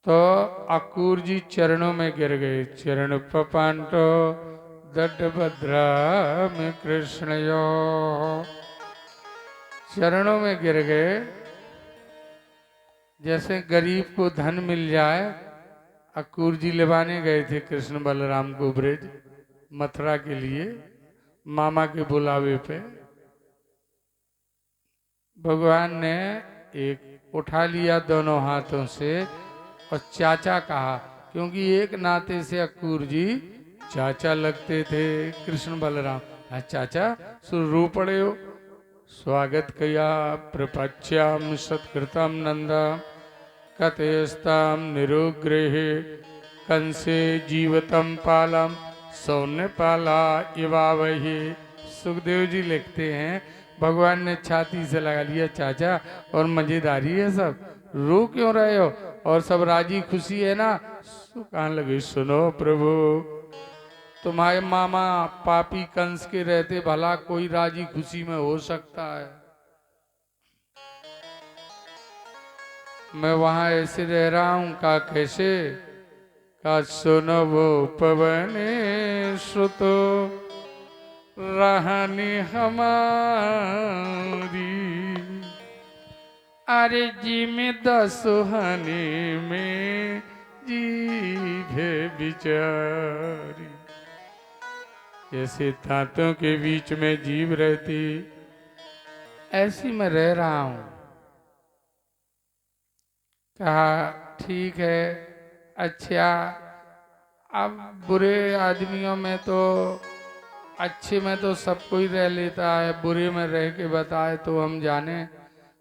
तो अकूर जी चरणों में गिर गए। चरण पपांटो दड्डभद्रा में कृष्ण यो, चरणों में गिर गए। जैसे गरीब को धन मिल जाए। अकूर जी लेवाने गए थे कृष्ण बलराम को ब्रज मथुरा के लिए, मामा के बुलावे पे। भगवान ने एक उठा लिया दोनों हाथों से और चाचा कहा, क्योंकि एक नाते से अक्रूर जी चाचा लगते थे कृष्ण बलराम। हाँ चाचा सुन रो पड़े हो। स्वागत किया प्रपच्याम सत्कृतम नंदा कथयस्ताम निरुग्रहे कंसे जीवतम पालम सौन्य पाला इवावही। सुखदेव जी लिखते हैं भगवान ने छाती से लगा लिया, चाचा और मजेदारी है सब, रो क्यों रहे हो, और सब राजी खुशी है ना। कहने लगे सुनो प्रभु, तुम्हारे मामा पापी कंस के रहते भला कोई राजी खुशी में हो सकता है। मैं वहां ऐसे रह रहा हूं का कैसे, का सुनो वो पवने श्रुतो रहनी हमारी, अरे जी में दसुहनी में जी भे बिचारी। जैसे दांतों के बीच में जीभ रहती ऐसी मैं रह रहा हूं। कहा ठीक है अच्छा, अब बुरे आदमियों में तो, अच्छे में तो सब कोई रह लेता है, बुरे में रह के बताए तो हम जाने।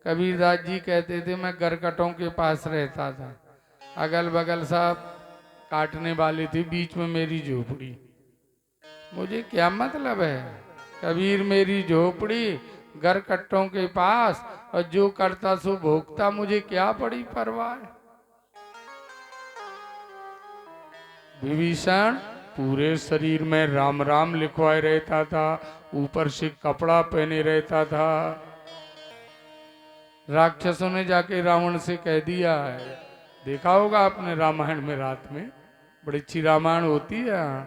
कबीरदास जी कहते थे मैं गरकटों के पास रहता था, अगल बगल सब काटने वाले थे, बीच में मेरी झोपड़ी, मुझे क्या मतलब है। कबीर मेरी झोपड़ी गरकट्टों के पास, और जो करता सो भोगता, मुझे क्या पड़ी परवाह। विभीषण पूरे शरीर में राम राम लिखवाए रहता था, ऊपर से कपड़ा पहने रहता था। राक्षसों ने जाके रावण से कह दिया है, देखा होगा आपने रामायण में, रात में बड़ी अच्छी रामायण होती है,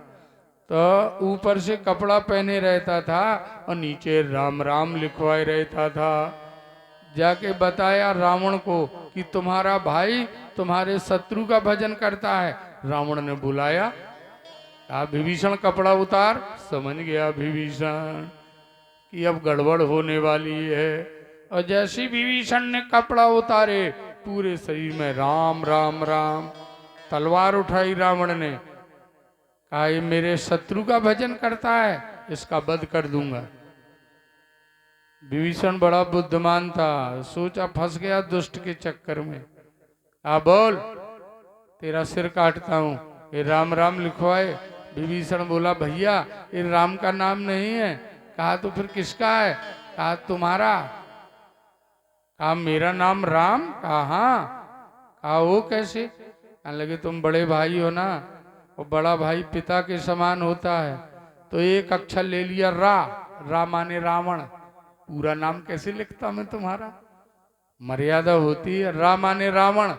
तो ऊपर से कपड़ा पहने रहता था और नीचे राम राम लिखवाए रहता था। जाके बताया रावण को कि तुम्हारा भाई तुम्हारे शत्रु का भजन करता है। रावण ने बुलाया, कहा विभीषण कपड़ा उतार। समझ गया विभीषण कि अब गड़बड़ होने वाली है, और जैसे विभीषण ने कपड़ा उतारे पूरे शरीर में राम राम राम। तलवार उठाई रावण ने, कहा ये मेरे शत्रु का भजन करता है, इसका वध कर दूंगा। विभीषण बड़ा बुद्धिमान था, सोचा फंस गया दुष्ट के चक्कर में। बोल तेरा सिर काटता हूं, ये राम राम लिखवाए। विभीषण बोला भैया ये राम का नाम नहीं है। कहा तो फिर किसका है। कहा तुम्हारा। कहा मेरा नाम राम। कहा हाँ। कहा वो कैसे। कहने लगे तुम बड़े भाई हो ना, और बड़ा भाई पिता के समान होता है, तो एक अक्षर ले लिया रा, रा माने रावण, पूरा नाम कैसे लिखता मैं तुम्हारा, मर्यादा होती है, रा माने रावण।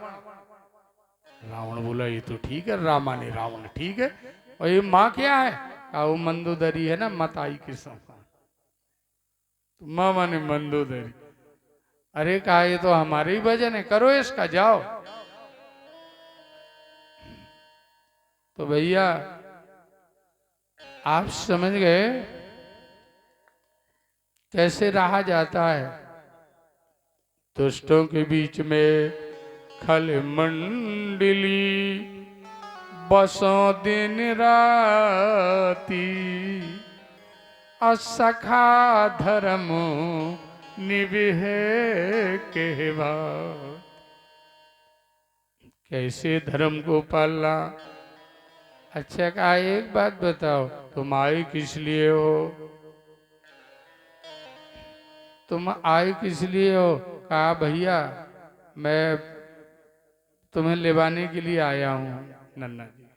रावण बोला ये तो ठीक है, रा माने रावण ठीक है, और ये माँ क्या है। कहा वो मंदोदरी है ना, मताई के समान, तो माँ माने मंदोदरी। अरे कहा ये तो हमारे ही भजन है, करो इसका जाओ। तो भैया आप समझ गए कैसे रहा जाता है। दुष्टों के बीच में खल मंडली बसों दिन राती, असखा धर्म निविह कहवा। कैसे धर्म को पालना। अच्छा कहा एक बात बताओ, तुम आए किस लिए हो, तुम आए किस लिए हो। कहा भैया मैं तुम्हें लेवाने के लिए आया हूँ। नन्ना जी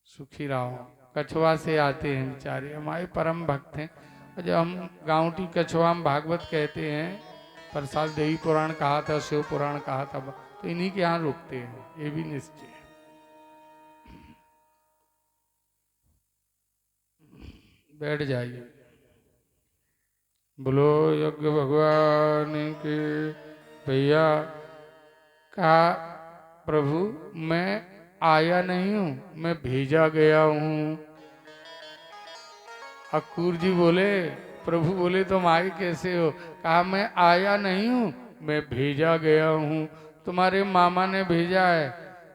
सुखी रहो। कछुआ से आते हैं बेचारे, हमारे परम भक्त हैं, और जब हम गाँवटी कछुआ हम भागवत कहते हैं, प्रसाद देवी पुराण कहा था, शिव पुराण कहा था, तो इन्हीं के यहाँ रुकते हैं, ये भी निश्चय है। बैठ जाइए। बोलो यज्ञ भगवान के। भैया कहा प्रभु मैं आया नहीं हूं, मैं भेजा गया हूं। अक्रूर जी बोले, प्रभु बोले तुम आए कैसे हो? कहा मैं आया नहीं हूं, मैं भेजा गया हूं। तुम्हारे मामा ने भेजा है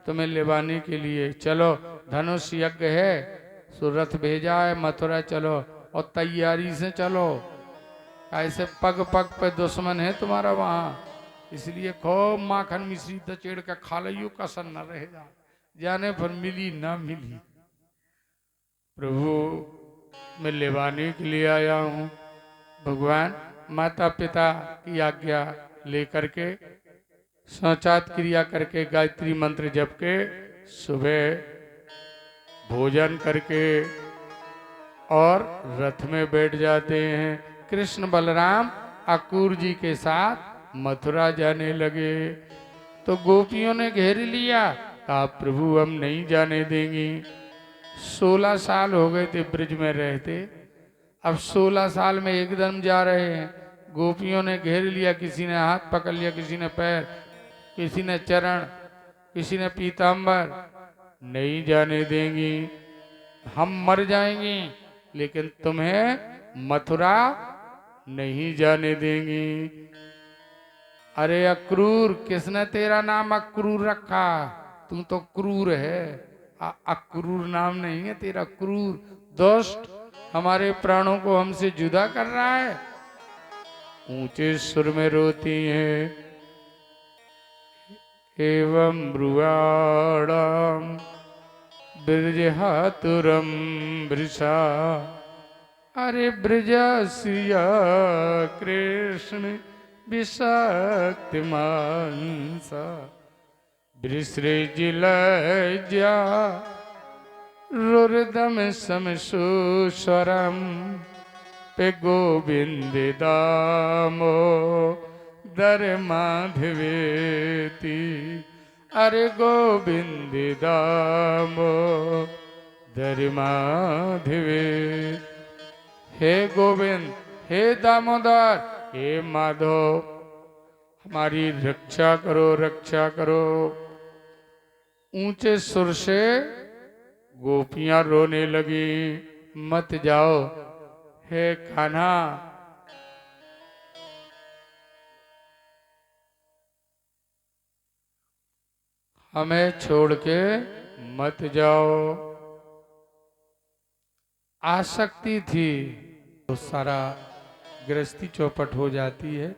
तुम्हें लेवाने के लिए। चलो धनुष यज्ञ है, सुरथ भेजा है, मथुरा चलो और तैयारी से चलो। ऐसे पग पग पे दुश्मन है तुम्हारा वहां, इसलिए खूब माखन मिश्री दचेड़ का खा लियो, कसर न रहेगा, जाने पर मिली ना मिली। प्रभु मैं लेवाने के लिए आया हूं। भगवान माता पिता की आज्ञा लेकर के शौचात क्रिया करके गायत्री मंत्र जप के सुबह भोजन करके और रथ में बैठ जाते हैं। कृष्ण बलराम अक्रूर जी के साथ मथुरा जाने लगे तो गोपियों ने घेर लिया। कहा प्रभु हम नहीं जाने देंगी। 16 साल हो गए थे ब्रिज में रहते, अब 16 साल में एकदम जा रहे हैं। गोपियों ने घेर लिया, किसी ने हाथ पकड़ लिया, किसी ने पैर, किसी ने चरण, किसी ने पीतांबर। नहीं जाने देंगी, हम मर जाएंगी लेकिन तुम्हें मथुरा नहीं जाने देंगी। अरे अक्रूर, किसने तेरा नाम अक्रूर रखा? तू तो क्रूर है, अक्रूर नाम नहीं है तेरा, क्रूर दुष्ट, हमारे प्राणों को हमसे जुदा कर रहा है। ऊंचे सुर में रोती हैं। एवं ब्रुवाणम ब्रजहातुरम वृषा। अरे ब्रज सिया कृष्ण विषक्ति मांसा वृसृजिलज्जा रुरदम समसुस्वरम पे गोविंद दामो दर माधवेति। अरे गोविंद दामो दर माधवे। हे गोविंद, हे दामोदर, हे माधव, हमारी रक्षा करो, रक्षा करो। ऊंचे सुर से गोपियां रोने लगी, मत जाओ हे कान्हा। हमें छोड़ के मत जाओ। आसक्ति थी तो सारा गृहस्थी चौपट हो जाती है।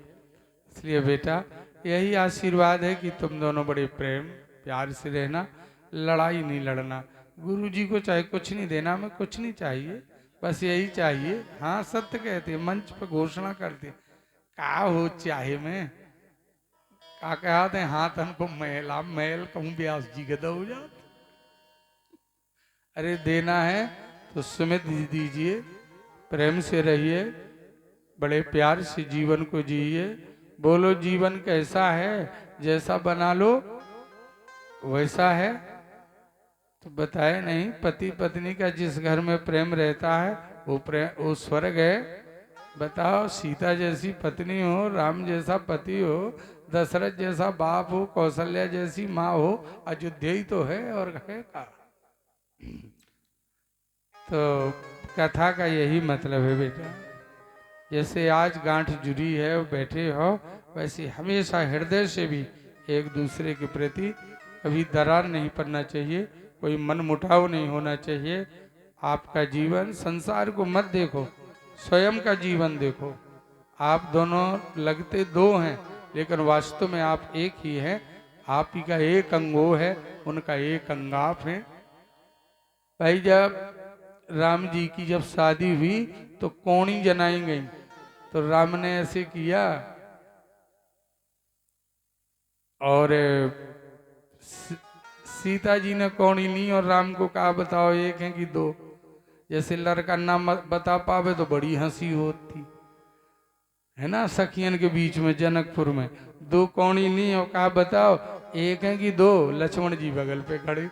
इसलिए बेटा यही आशीर्वाद है कि तुम दोनों बड़े प्रेम प्यार से रहना, लड़ाई नहीं लड़ना। गुरु जी को चाहे कुछ नहीं देना, हमें कुछ नहीं चाहिए, बस यही चाहिए। हाँ सत्य कहते, मंच पर घोषणा करते, का हो चाहे में का कहते हैं, हाथ हमको मैल, आप मैल कहूँ व्यास जी के दो जात। अरे देना है तो सुमित दीजिए, प्रेम से रहिए, बड़े प्यार से जीवन को जिए। बोलो जीवन कैसा है? जैसा बना लो वैसा है। तो बताए नहीं, पति पत्नी का जिस घर में प्रेम रहता है वो प्रेम, वो स्वर्ग है। बताओ, सीता जैसी पत्नी हो, राम जैसा पति हो, दशरथ जैसा बाप हो, कौशल्या जैसी माँ हो, अयोध्या ही तो है और है का। तो कथा का यही मतलब है बेटा, जैसे आज गांठ जुड़ी है बैठे हो, वैसे हमेशा हृदय से भी एक दूसरे के प्रति कभी दरार नहीं पड़ना चाहिए, कोई मनमुटाव नहीं होना चाहिए। आपका जीवन, संसार को मत देखो, स्वयं का जीवन देखो। आप दोनों लगते दो हैं लेकिन वास्तव में आप एक ही हैं। आप ही का एक अंगो है, उनका एक अंग आप है। भाई जब राम जी की जब शादी हुई तो कौड़ी जनाई गई, तो राम ने ऐसे किया और सीता जी ने कौड़ी ली और राम को कहा बताओ एक है कि दो। जैसे लड़का नाम बता पावे तो बड़ी हंसी होती है ना, सखियन के बीच में जनकपुर में दो कौड़ी नहीं हो, कहा बताओ एक है कि दो? लक्ष्मण जी बगल पे खड़े,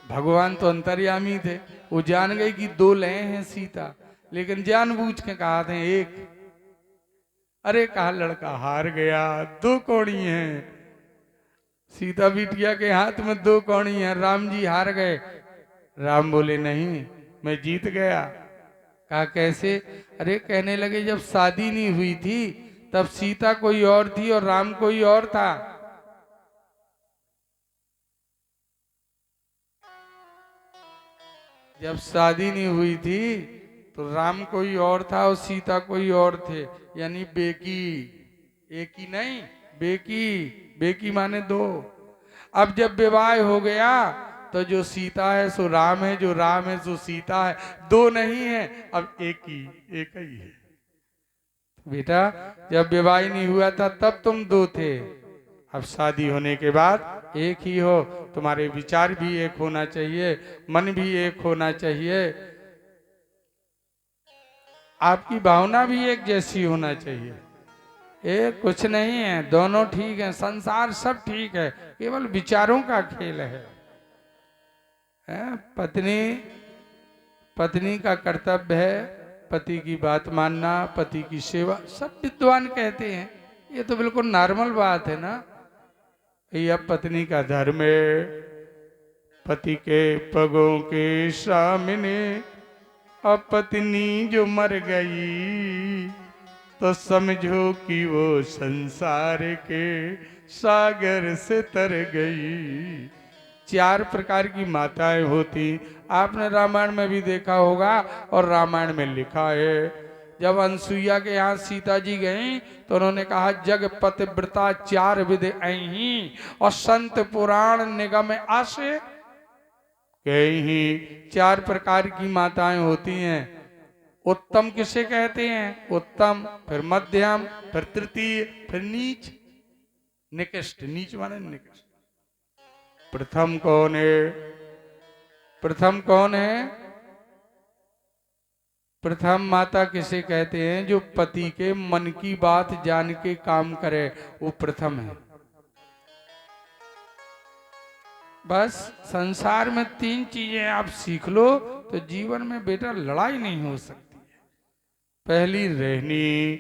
भगवान तो अंतर्यामी थे, वो जान गए कि दो ले हैं सीता, लेकिन जानबूझ के कहा थे एक। अरे कहा लड़का हार गया, दो कौड़ी हैं। सीता बिटिया के हाथ में दो कौड़ी हैं, राम जी हार गए। राम बोले नहीं, मैं जीत गया। कहा कैसे? अरे कहने लगे जब शादी नहीं हुई थी तब सीता कोई और थी और राम कोई और था। जब शादी नहीं हुई थी तो राम कोई और था और सीता कोई और थे, यानी बेकी। एक ही नहीं, बेकी। बेकी माने दो। अब जब विवाह हो गया तो जो सीता है सो राम है, जो राम है सो सीता है, दो नहीं है, अब एक ही है। बेटा जब विवाह नहीं हुआ था तब तुम दो थे, अब शादी होने के बाद एक ही हो। तुम्हारे विचार भी एक होना चाहिए, मन भी एक होना चाहिए, आपकी भावना भी एक जैसी होना चाहिए। एक कुछ नहीं है, दोनों ठीक है, संसार सब ठीक है, केवल विचारों का खेल है। पत्नी पत्नी का कर्तव्य है पति की बात मानना, पति की सेवा, सब विद्वान कहते हैं, ये तो बिल्कुल नॉर्मल बात है ना। यह पत्नी का धर्म है, पति के पगों के सामने अब पत्नी जो मर गई तो समझो कि वो संसार के सागर से तर गई। चार प्रकार की माताएं होती, आपने रामायण में भी देखा होगा और रामायण में लिखा है। जब अनसुईया के यहाँ सीता जी गईं तो उन्होंने कहा जग पतिव्रता चार विध ऐही और संत पुराण निगम आसे। कहीं चार प्रकार की माताएं होती हैं। उत्तम किसे कहते हैं? उत्तम, फिर मध्यम, फिर तृतीय, फिर नीच। निकृष्ट, नीच माने निकृष्ट। प्रथम कौन है? प्रथम कौन है? प्रथम माता किसे कहते हैं? जो पति के मन की बात जान के काम करे, वो प्रथम है। बस संसार में तीन चीजें आप सीख लो तो जीवन में बेटा लड़ाई नहीं हो सकती है। पहली रहनी,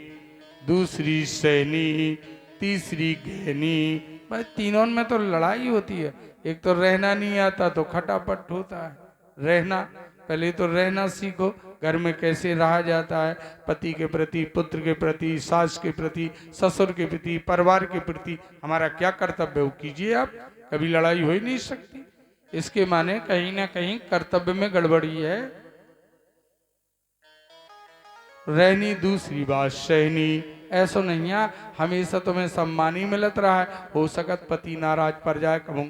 दूसरी सहनी, तीसरी गहनी। बस तीनों में तो लड़ाई होती है। एक तो रहना नहीं आता तो खटापट होता है। रहना, पहले तो रहना सीखो, घर में कैसे रहा जाता है, पति के प्रति, पुत्र के प्रति, सास के प्रति, ससुर के प्रति, परिवार के प्रति हमारा क्या कर्तव्य है वो कीजिए आप, कभी लड़ाई हो ही नहीं सकती। इसके माने कहीं ना कहीं कर्तव्य में गड़बड़ी है। रहनी, दूसरी बात सहनी। ऐसा नहीं है हमेशा तुम्हें सम्मान ही मिलत रहा है, हो सकत पति नाराज पड़ जाए, कहूं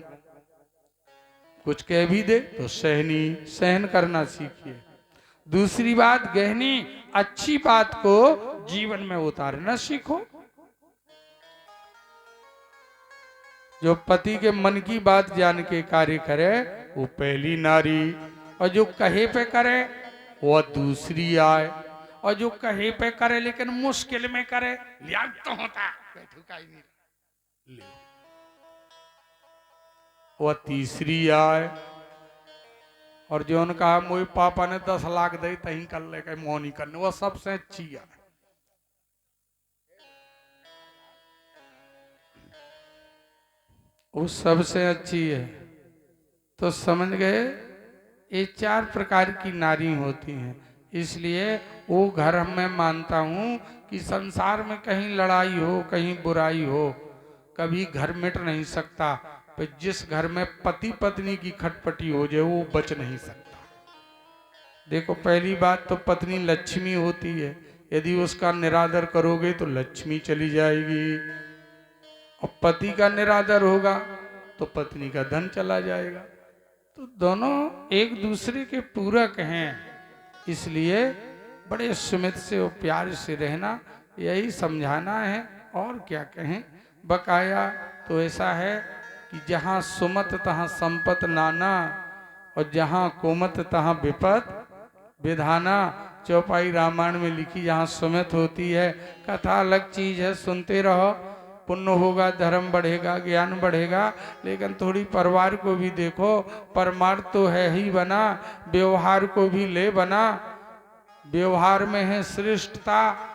कुछ कह भी दे तो सहनी, सहन करना सीखिए। दूसरी बात गहनी, अच्छी बात को जीवन में उतारना सीखो। जो पति के मन की बात जान के कार्य करे वो पहली नारी, और जो कहे पे करे वो दूसरी आए, और जो कहे पे करे लेकिन मुश्किल में करे, लियाक तो होता वो तीसरी आए। और जो उनका मोई पापा ने 10 लाख दे तही कर ले के मोनी करने, वो सबसे अच्छी है। वो सबसे अच्छी है। तो समझ गए, ये चार प्रकार की नारी होती हैं। इसलिए वो घर मैं मानता हूं कि संसार में कहीं लड़ाई हो, कहीं बुराई हो, कभी घर मिट नहीं सकता। पर जिस घर में पति पत्नी की खटपटी हो जाए वो बच नहीं सकता। देखो पहली बात तो पत्नी लक्ष्मी होती है, यदि उसका निरादर करोगे तो लक्ष्मी चली जाएगी, और पति का निरादर होगा तो पत्नी का धन चला जाएगा। तो दोनों एक दूसरे के पूरक हैं। इसलिए बड़े सुमित से और प्यार से रहना, यही समझाना है। और क्या कहें। बकाया तो ऐसा है कि जहाँ सुमत तहाँ संपत नाना, और जहाँ कुमत तहाँ विपत विधाना। चौपाई रामायण में लिखी, जहाँ सुमित होती है। कथा अलग चीज है, सुनते रहो, पुण्य होगा, धर्म बढ़ेगा, ज्ञान बढ़ेगा, लेकिन थोड़ी परिवार को भी देखो। परमार्थ तो है ही बना, व्यवहार को भी ले बना। व्यवहार में है श्रेष्ठता,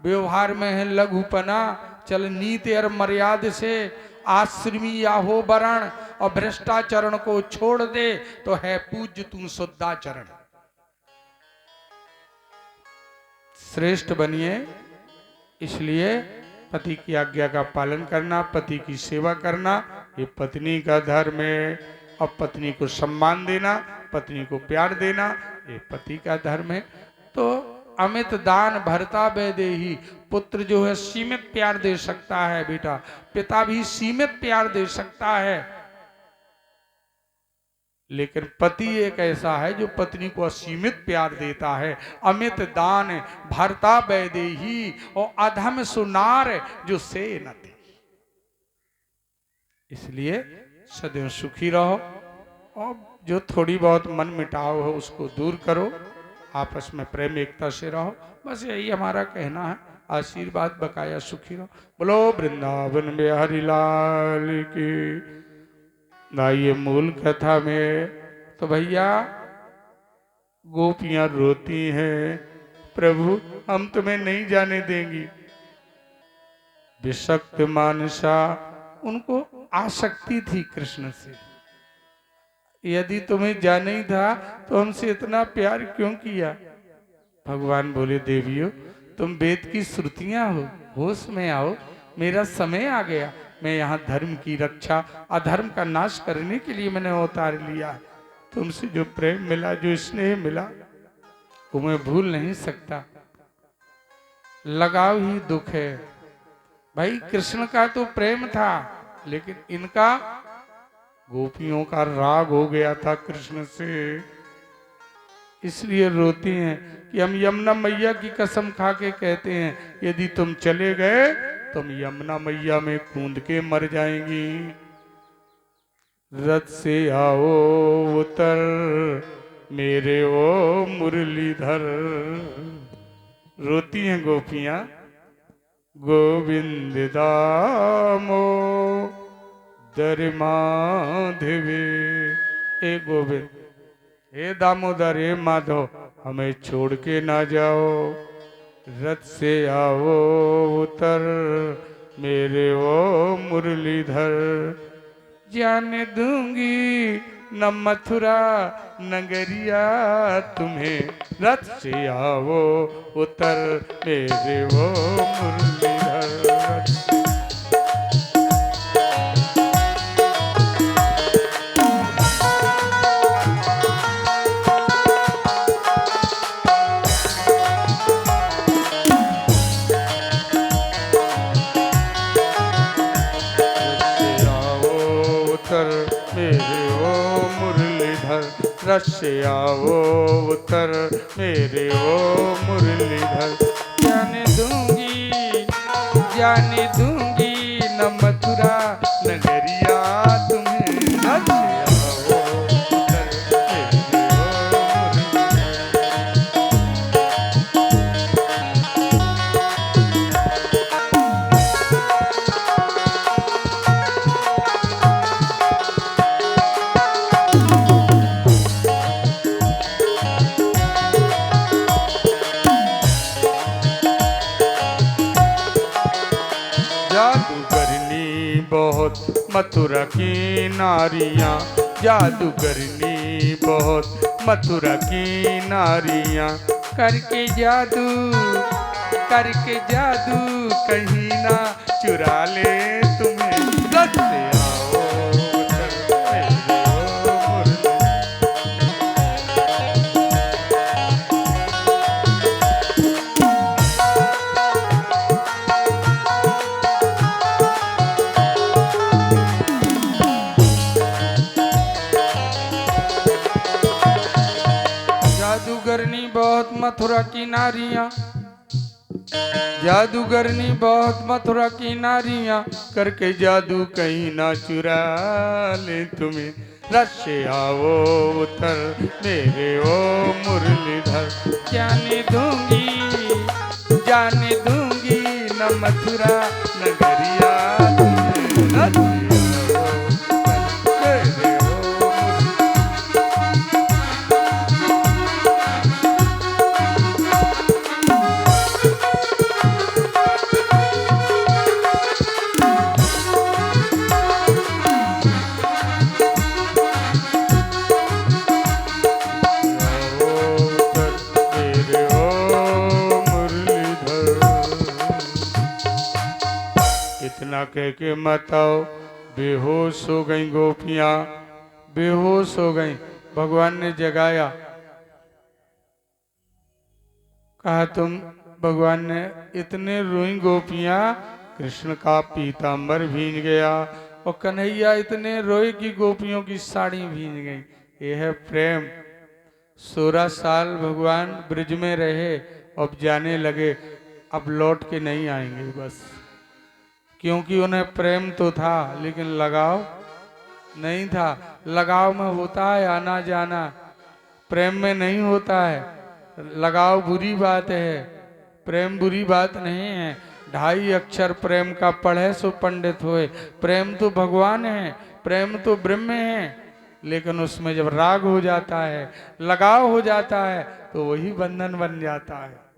व्यवहार में है लघुपना। चल नीति और मर्याद से आश्रमी या हो वरण, और भ्रष्टाचरण को छोड़ दे तो है पूज्य तू शुद्धाचरण। श्रेष्ठ बनिए, इसलिए पति की आज्ञा का पालन करना, पति की सेवा करना, ये पत्नी का धर्म है। और पत्नी को सम्मान देना, पत्नी को प्यार देना, ये पति का धर्म है। तो अमित दान भरता वैदेही, पुत्र जो है सीमित प्यार दे सकता है बेटा, पिता भी सीमित प्यार दे सकता है, लेकिन पति एक ऐसा है जो पत्नी को असीमित प्यार देता है। अमित दान भरता वैदेही, और अधम सुनार जो से न दे। इसलिए सदैव सुखी रहो, और जो थोड़ी बहुत मन मिटाव हो उसको दूर करो, आपस में प्रेम एकता से रहो। बस यही हमारा कहना है। आशीर्वाद बकाया सुखी रहो। बोलो वृंदावन बिहारी लाल की। आइए मूल कथा में। तो भैया गोपियां रोती हैं, प्रभु हम तुम्हें नहीं जाने देंगी। विषक्त मानसा, उनको आसक्ति थी कृष्ण से। यदि तुम्हें जाना ही था तो हमसे इतना प्यार क्यों किया? भगवान बोले, देवियों तुम वेद की श्रुतियां हो, होश में आओ, मेरा समय आ गया। मैं यहाँ धर्म की रक्षा, अधर्म का नाश करने के लिए मैंने अवतार लिया है। तुमसे जो प्रेम मिला, जो स्नेह मिला, वो मैं भूल नहीं सकता। लगाव ही दुख है भाई। कृष्ण का तो प्रेम था, लेकिन इनका गोपियों का राग हो गया था कृष्ण से। इसलिए रोती हैं कि हम यमुना मैया की कसम खा के कहते हैं, यदि तुम चले गए तुम यमुना मैया में कूद के मर जाएंगी। रथ से आओ उतर मेरे ओ मुरलीधर। रोती हैं गोपियां। गोविंद दामो दर माधवे, हे गोविंद, हे दामोदर, हे माधव, हमें छोड़ के ना जाओ। रथ से आओ उतर मेरे ओ मुरलीधर। जाने दूंगी न मथुरा नगरिया तुम्हें, रथ से आओ उतर मेरे ओ मुरलीधर। रथ से आओ उतर मेरे ओ मुरलीधर। जाने दूंगी न मथुरा नगरिया तुम्हें, रथ से आओ उतर मेरे ओ मथुरा की नारियां, जादूगरनी बहुत मथुरा की नारियां। करके जादू कहीं ना चुरा ले तुम्हें। रथ से आओ उतर मेरे ओ मुरलीधर। जादूगरनी बहुत मथुरा की नारियां, जादूगरनी बहुत मथुरा की नारियां। करके जादू कहीं ना चुरा ले तुम्हें। रश्य आवो उतर मेरे ओ मुरलीधर। जाने दूंगी न मथुरा नगरिया तुझे, रश्य आवो उतर मेरे ओ इतना कह के मत आओ। बेहोश हो गई गोपियां, बेहोश हो गई। भगवान ने जगाया, कहा तुम, भगवान ने इतने रोई गोपियां, कृष्ण का पीतांबर भींग गया और कन्हैया इतने रोए कि गोपियों की साड़ी भींग गई। यह है प्रेम। 16 साल भगवान ब्रिज में रहे, अब जाने लगे, अब लौट के नहीं आएंगे बस, क्योंकि उन्हें प्रेम तो था लेकिन लगाव नहीं था। लगाव में होता है आना जाना, प्रेम में नहीं होता है। लगाव बुरी बात है, प्रेम बुरी बात नहीं है। 2.5 अक्षर प्रेम का पढ़े सो पंडित होए। प्रेम तो भगवान है, प्रेम तो ब्रह्म है, लेकिन उसमें जब राग हो जाता है, लगाव हो जाता है, तो वही बंधन बन जाता है।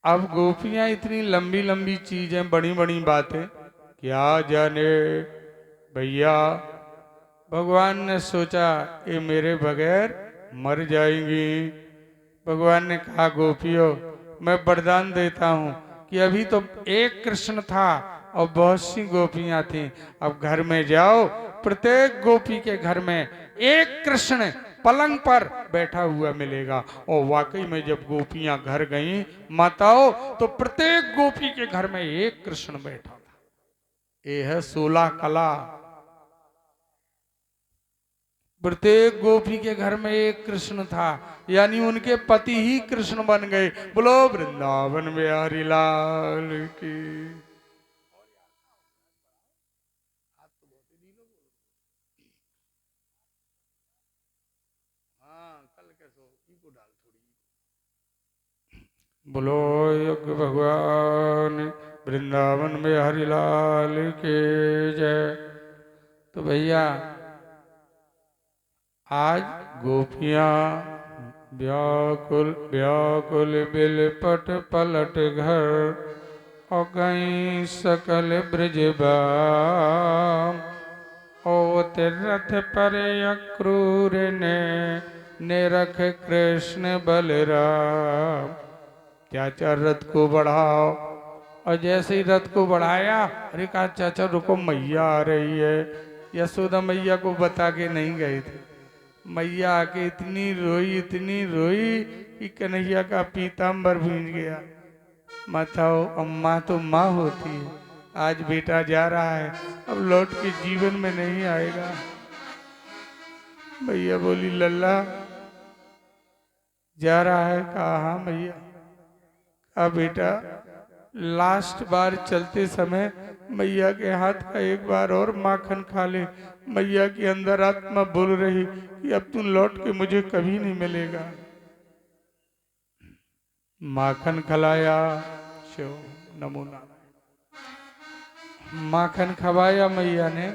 अब गोपियां इतनी लंबी लंबी चीजें, बड़ी बड़ी बातें, क्या जाने भैया। भगवान ने सोचा ये मेरे बगैर मर जाएंगी। भगवान ने कहा गोपियों, मैं वरदान देता हूं कि अभी तो एक कृष्ण था और बहुत सी गोपियां थीं। अब घर में जाओ, प्रत्येक गोपी के घर में एक कृष्ण पलंग पर बैठा हुआ मिलेगा। और वाकई में जब गोपियां घर गईं माताओं, तो प्रत्येक गोपी के घर में एक कृष्ण बैठा था। ये है 16 कला। प्रत्येक गोपी के घर में एक कृष्ण था, यानी उनके पति ही कृष्ण बन गए। बोलो वृंदावन बिहारी लाल की। बोलो यज्ञ भगवान वृंदावन में हरिलाल के जय। तो भैया आज गोपियां व्याकुल व्याकुल बिलपट पलट घर, और गई सकल ब्रजबाम। ओ रथ पर अक्रूर ने रख कृष्ण बलराम। चाचा रथ को बढ़ाओ। और जैसे ही रथ को बढ़ाया, अरे कहा चाचा रुको, मैया आ रही है। यशोदा मैया को बता के नहीं गए थे। मैया आके इतनी रोई कि कन्हैया का पीतांबर भींग गया। माताओ, अम्मा तो माँ होती है। आज बेटा जा रहा है, अब लौट के जीवन में नहीं आएगा। मैया बोली लल्ला जा रहा है? कहा हाँ मैया। अब बेटा लास्ट बार चलते समय मैया के हाथ का एक बार और माखन खा ले। मैया के अंदर आत्मा बोल रही कि अब तुम लौट के मुझे कभी नहीं मिलेगा। माखन खिलाया, नमो नारायण। माखन खवाया मैया ने।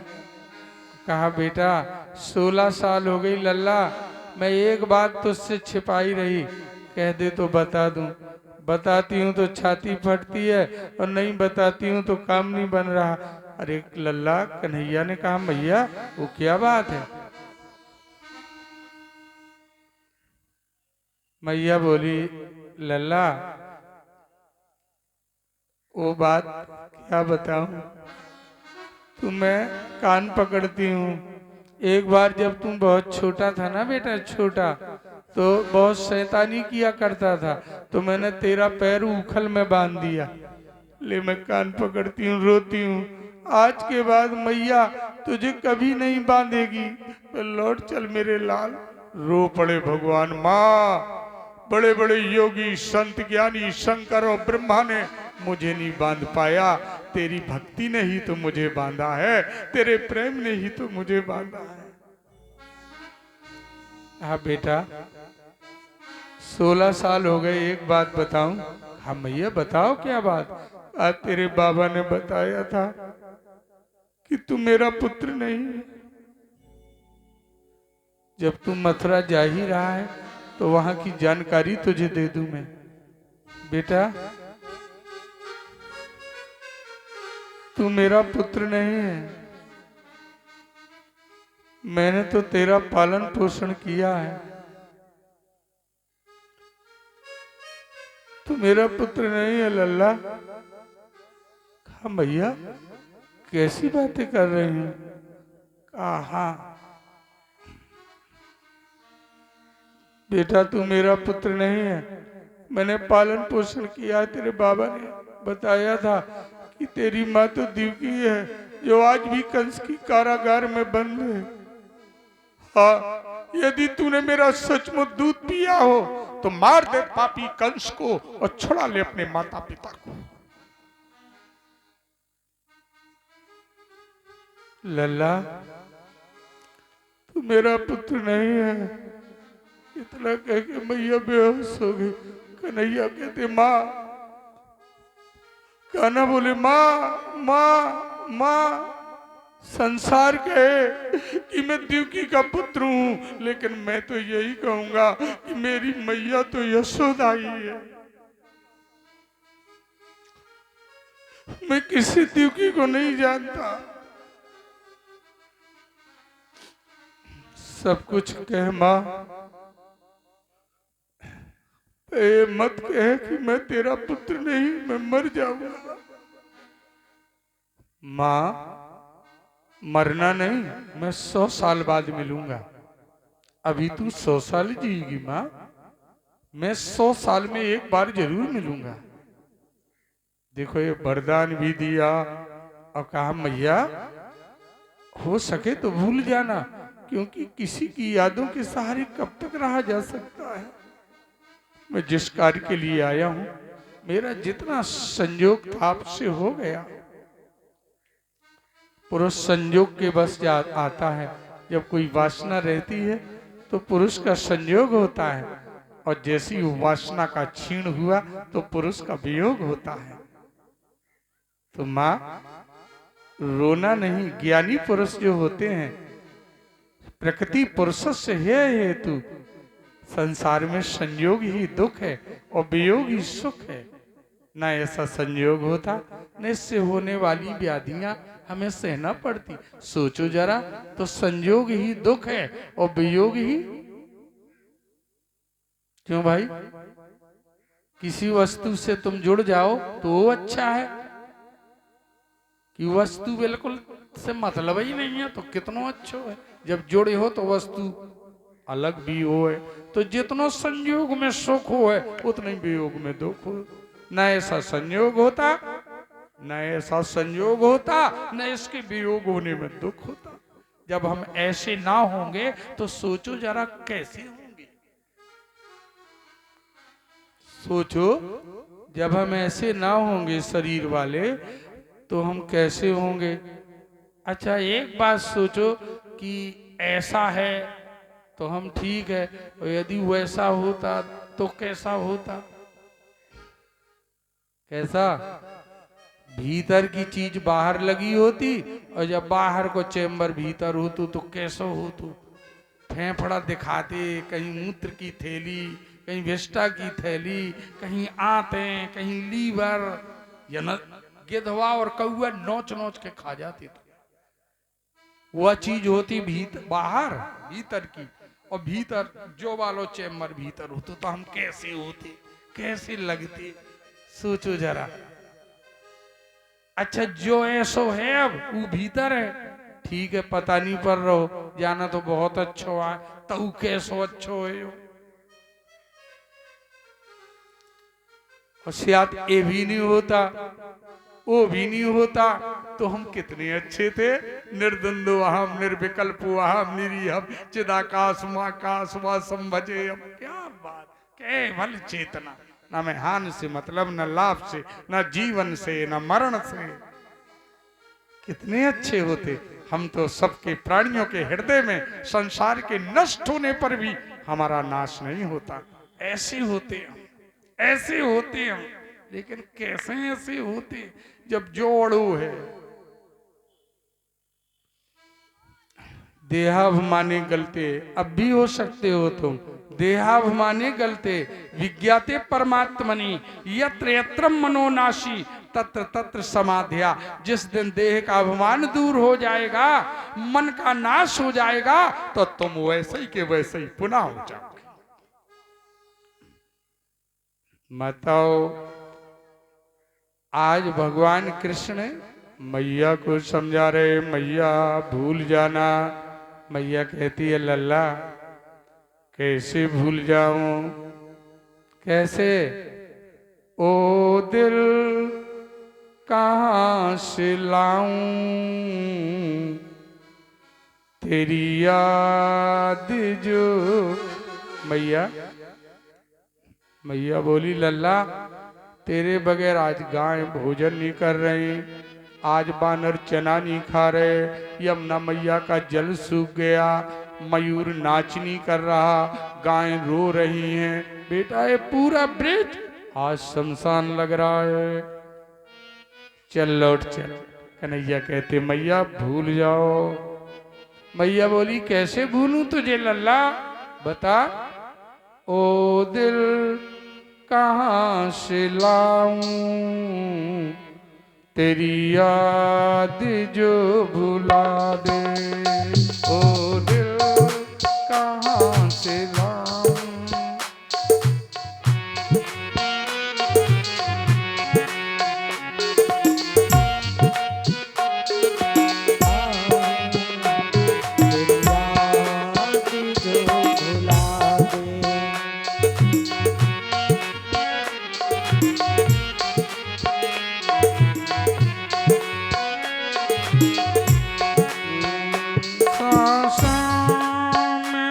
कहा बेटा 16 साल हो गई लल्ला, मैं एक बात तुझसे छिपाई रही, कह दे तो बता दूं। बताती हूँ तो छाती फटती है, और नहीं बताती हूँ तो काम नहीं बन रहा। अरे लल्ला, कन्हैया ने कहा मैया वो क्या बात है? मैया बोली लल्ला वो बात क्या बताऊं, तुम्हें कान पकड़ती हूँ। एक बार जब तुम बहुत छोटा था ना बेटा, छोटा, तो बहुत शैतानी किया करता था, तो मैंने तेरा पैर उखल में बांध दिया। ले मैं कान पकड़ती हूँ, रोती हूँ। आज के बाद मैया तुझे कभी नहीं बांधेगी, तो लौट चल मेरे लाल। रो पड़े भगवान। माँ, बड़े बड़े योगी संत ज्ञानी शंकर और ब्रह्मा ने मुझे नहीं बांध पाया, तेरी भक्ति ने ही तो मुझे बांधा है, तेरे प्रेम ने ही तो मुझे बांधा है। हाँ बेटा, 16 साल हो गए, एक बात बताऊं? हाँ भैया बताओ क्या बात? आज तेरे बाबा ने बताया था कि तू मेरा पुत्र नहीं है। जब तू मथुरा जा ही रहा है तो वहां की जानकारी तुझे दे दूं मैं। बेटा, तू मेरा पुत्र नहीं है। मैंने तो तेरा पालन पोषण किया है। तू मेरा पुत्र नहीं है लल्ला। हाँ भैया, कैसी बातें कर रहे हैं? हाँ बेटा, तू मेरा पुत्र नहीं है। मैंने पालन पोषण किया है। तेरे बाबा ने बताया था कि तेरी माँ तो देवकी है, जो आज भी कंस की कारागार में बंद है। हाँ, यदि तूने मेरा सचमुच दूध पिया हो तो मार दे पापी कंस को और छुड़ा ले अपने माता पिता को। लल्ला, तू मेरा पुत्र नहीं है। इतना कह के मैया बेहोश हो गई। कन्हैया कहते माँ, कान्हा बोले माँ माँ माँ। संसार कहे कि मैं देवकी का पुत्र हूं, लेकिन मैं तो यही कहूंगा कि मेरी मैया तो यशोदा ही है। मैं किसी देवकी को नहीं जानता। सब कुछ कह माँ, ये मत कह कि मैं तेरा पुत्र नहीं, मैं मर जाऊंगा। माँ, मरना नहीं, मैं 100 साल बाद मिलूंगा। अभी तू 100 साल जिएगी माँ, मैं 100 साल में एक बार जरूर मिलूंगा। देखो, ये वरदान भी दिया और कहा मैया हो सके तो भूल जाना, क्योंकि किसी की यादों के सहारे कब तक रहा जा सकता है। मैं जिस कार्य के लिए आया हूं, मेरा जितना संयोग था आपसे हो गया। पुरुष संयोग के बस आता है। जब कोई वासना रहती है तो पुरुष का संयोग होता है, और जैसी वासना का क्षीण हुआ तो पुरुष का वियोग होता है। तो माँ, रोना नहीं। ज्ञानी पुरुष जो होते हैं, प्रकृति पुरुष से है हेतु, संसार में संयोग ही दुख है और वियोग ही सुख है। न ऐसा संयोग होता, न इससे होने वाली व्याधियां हमें सहना पड़ती। सोचो जरा, तो संयोग ही दुख है और वियोग ही। क्यों भाई? किसी वस्तु से तुम जुड़ जाओ तो वो अच्छा है, कि वस्तु बिल्कुल से मतलब ही नहीं है तो कितना अच्छा है। जब जुड़े हो तो वस्तु अलग भी हो है, तो जितना संयोग में सुख हो है उतना ही वियोग में दुख हो। न ऐसा संयोग होता, न ऐसा संयोग होता, न इसके वियोग होने में दुख होता। जब हम ऐसे ना होंगे तो सोचो जरा कैसे होंगे। सोचो, जब हम ऐसे ना होंगे शरीर वाले तो हम कैसे होंगे। अच्छा, एक बात सोचो कि ऐसा है तो हम ठीक है, और यदि वैसा होता तो कैसा होता? कैसा? भीतर की चीज बाहर लगी होती, और जब बाहर को चेम्बर भीतर होतू तो कैसा होतू? फेफड़ा दिखाते, कहीं मूत्र की थैली, कहीं विष्टा की थैली, कहीं आंते, कहीं लीवर, या न गिधवा और कौआ नोच नोच के खा जाती थी। वह चीज होती भीतर, बाहर भीतर की, और भीतर जो वालो चेम्बर भीतर होते तो हम कैसे होते, कैसे लगते? सोचो जरा। अच्छा, जो ऐसो है अब वो भीतर है, ठीक है, पता नहीं पर रहो, जाना तो बहुत अच्छा हुआ, तो कैसो अच्छो है यो। और शायद ये भी नहीं होता, वो भी नहीं होता, तो हम कितने अच्छे थे। निर्द्वंद्व अहम निर्विकल्पो अहम निरीहम चिदाकाश माकाश व संभजे। क्या बात, केवल चेतना। ना मैं हान से मतलब, न लाभ से, न जीवन से, न मरण से। कितने अच्छे होते। हम तो सबके प्राणियों के हृदय में संसार के नष्ट होने पर भी हमारा नाश नहीं होता। ऐसे होते हम, ऐसे होते हम। लेकिन कैसे ऐसे होते जब जोड़ो है। देहाभिमानी गलते अब भी हो सकते हो तुम। देहाभिमानी गलते विज्ञाते परमात्मनि यत्र यत्र मनोनाशी तत्र तत्र समाध्या। जिस दिन देह का अभिमान दूर हो जाएगा, मन का नाश हो जाएगा, तो तुम वैसे ही के वैसे ही पुनः हो जाओगे। बताओ, आज भगवान कृष्ण मैया को समझा रहे, मैया भूल जाना। मैया कहती है, लल्ला कैसे भूल जाऊं, कैसे? ओ दिल कहाँ से लाऊं, तेरी याद जो। मैया मैया बोली, लल्ला तेरे बगैर आज गाय भोजन नहीं कर रही, आज बानर चना नहीं खा रहे, यमुना मैया का जल सूख गया, मयूर नाच नहीं कर रहा, गाय रो रही हैं। बेटा ये पूरा ब्रिज आज शमशान लग रहा है, चल लौट चल। कन्हैया कहते, मैया भूल जाओ। मैया बोली, कैसे भूलूं तुझे लल्ला, बता। ओ दिल कहाँ से लाऊं, तेरी याद जो भुला दे। ओ दिल कहाँ से लाऊं।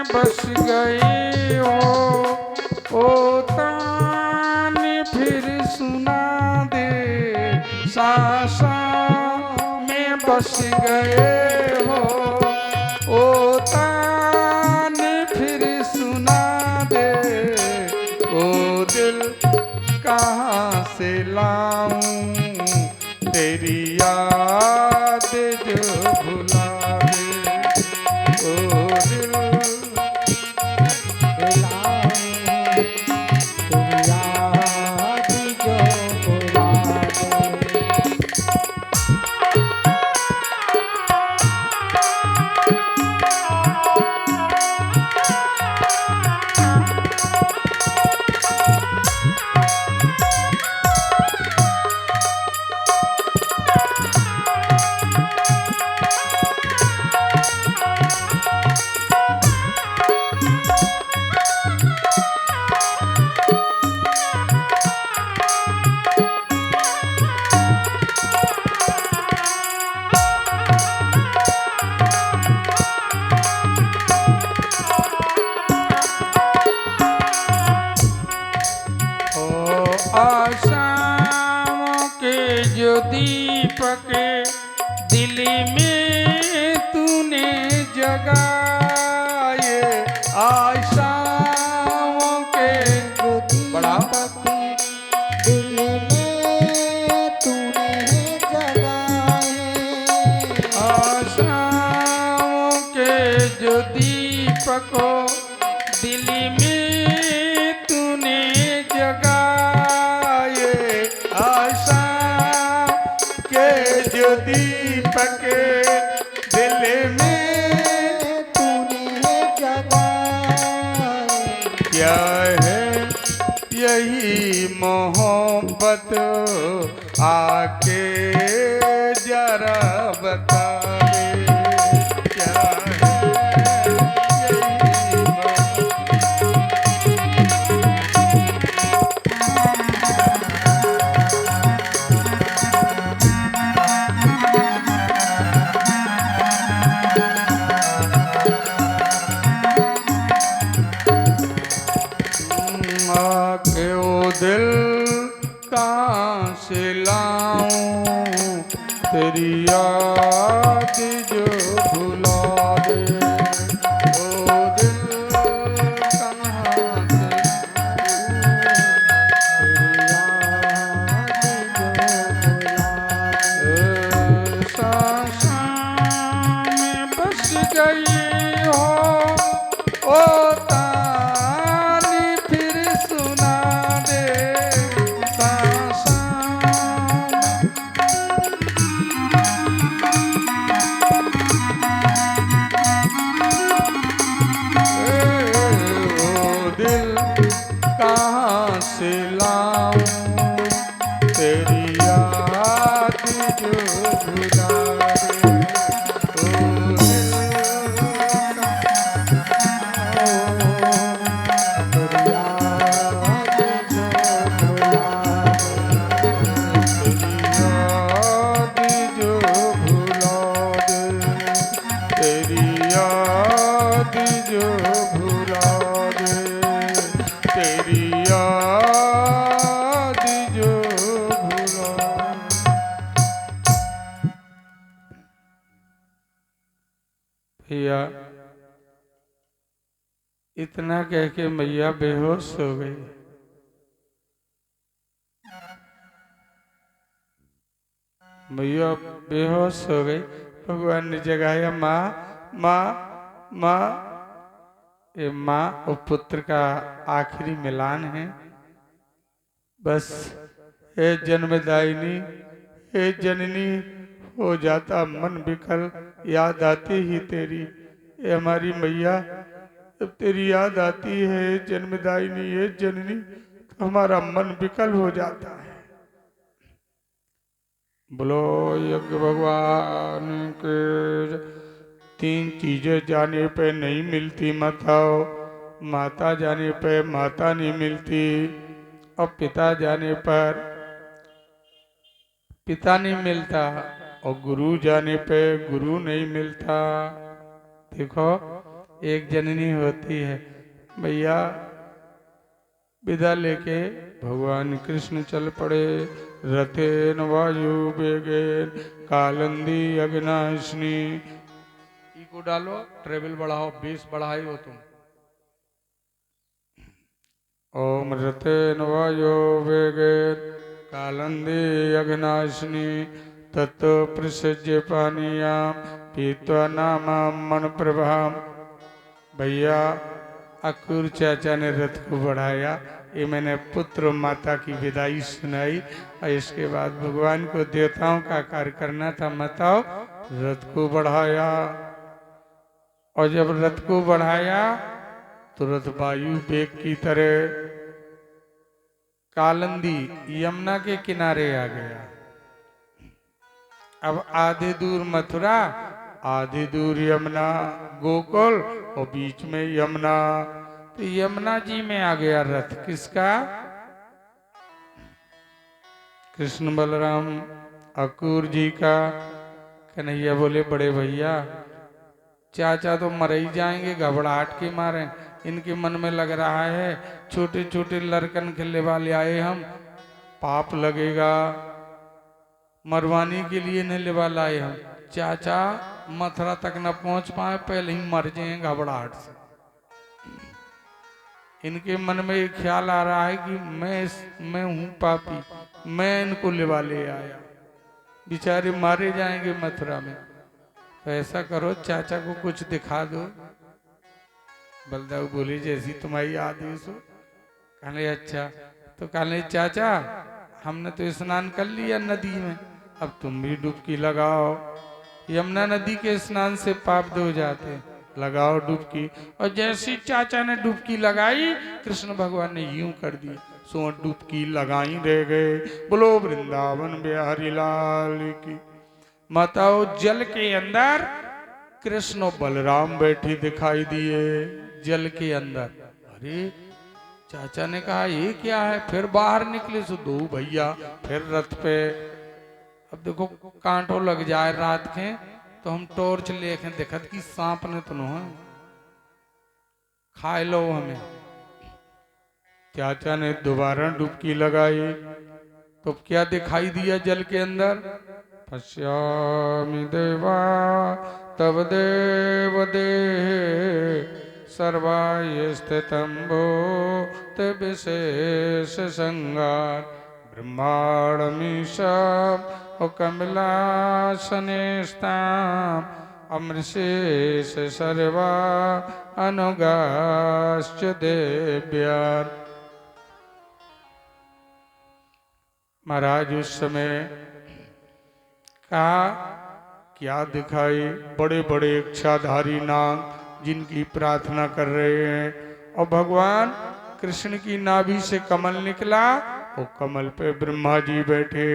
बस गए हो ओ ताने फिर सुना दे, सासा में बस गए हो ओ ताने फिर सुना दे। ओ दिल कहाँ से लाऊं, तेरी याद जो भुला दे। ओ दिल आशाओं के जो दीपक दिल में तूने जगाए, आशाओं के जो दीपक दिल में तूने जगाए, आशाओं के जो दीपक दिल में तूने जगाए, आशा के जो दीपक दिल में तूने जगाए। क्या है यही मोहब्बत, आके जरा बता दे। क्या है यही आके ओ दिल तेरी याद जो भुला दे, ओ दिल कहाँ से गई हो ओ तानी फिर सुना दे ओ दिल कहाँ से लाऊं तेरी याद जो भुला दे, भैया इतना कह के मैया बेहोश हो गई। मैया बेहोश हो गई। भगवान ने जगाया, माँ माँ माँ। ये माँ और पुत्र का आखिरी मिलान है। बस हे जन्मदायिनी, हे जननी, हो जाता मन विकल याद आती ही तेरी। ये हमारी मैया जब तेरी याद आती है जन्मदायिनी, ये जननी, तो हमारा मन विकल हो जाता है। बोलो यज्ञ भगवान के। तीन चीजें जाने पे नहीं मिलती बताओ। माता जाने पे माता नहीं मिलती, और पिता जाने पर पिता नहीं मिलता, और गुरु जाने पे गुरु नहीं मिलता। देखो एक जननी होती है। भैया विदा लेके भगवान कृष्ण चल पड़े। रथेन वायु वेगेन कालंदी अग्नाशिनी। को डालो, ट्रेवल बढ़ाओ, बेस बढ़ाई हो तुम। ओम रथेन वायु वेगेन कालंदी अग्नाशिनी तत्व प्रसज्य पानीया पीत्वा नामा मन प्रभाम। भैया अक्रूर चाचा ने रथ को बढ़ाया। ये मैंने पुत्र और माता की विदाई सुनाई, और इसके बाद भगवान को देवताओं का कार्य करना था। बताओ, रथ को बढ़ाया, और जब रथ को बढ़ाया तो रथ वायु वेग की तरह कालंदी यमुना के किनारे आ गया। अब आधे दूर मथुरा, आधे दूर यमुना, गोकुल, और बीच में यमुना। तो यमुना जी में आ गया रथ। किसका? कृष्ण बलराम अक्रूर जी का। कन्हैया बोले, बड़े भैया चाचा तो मर ही जाएंगे घबराहट के मारे। इनके मन में लग रहा है छोटे छोटे लड़कन खेलने वाले आए हम, पाप लगेगा, मरवाने के लिए नहीं वाला आए हम। चाचा मथुरा तक न पहुंच पाए, पहले ही मर जाए घबराहट से। इनके मन में एक ख्याल आ रहा है कि मैं हूं पापी, मैं इनको लेवा ले आया, बेचारे मारे जाएंगे मथुरा में। तो ऐसा करो, चाचा को कुछ दिखा दो। बलदेव बोले, जैसी तुम्हारी आदेश हो। कहले अच्छा। तो कहले, चाचा हमने तो स्नान कर लिया नदी में, अब तुम भी डुबकी लगाओ। यमुना नदी के स्नान से पाप धो जाते, लगाओ डुबकी। और जैसी चाचा ने डुबकी लगाई, कृष्ण भगवान ने यूं कर दी, सो डुबकी लगाई रह गए। बोलो वृंदावन बिहारी लाल की। माताओ जल के अंदर कृष्ण और बलराम बैठे दिखाई दिए, जल के अंदर। अरे चाचा ने कहा ये क्या है। फिर बाहर निकले सो दो भैया फिर रथ पे। अब देखो कांटो लग जाए रात के तो हम टॉर्च लेके देखत कि सांप ने तो है, खाए लो हमें। चाचा ने दोबारा डुबकी लगाई तो क्या दिखाई दिया जल के अंदर? पश्यामि देवा तव देवदेहे सर्वाय स्थितं भूते विशेष संगार ब्रह्माणमीशम् कमलासनेस्ताम् अमृशेष सर्वा अनुगाश्च देव्यान्। महाराज उस समय कहा क्या दिखाई, बड़े बड़े इच्छाधारी नाग जिनकी प्रार्थना कर रहे हैं, और भगवान कृष्ण की नाभि से कमल निकला, वो कमल पे ब्रह्मा जी बैठे।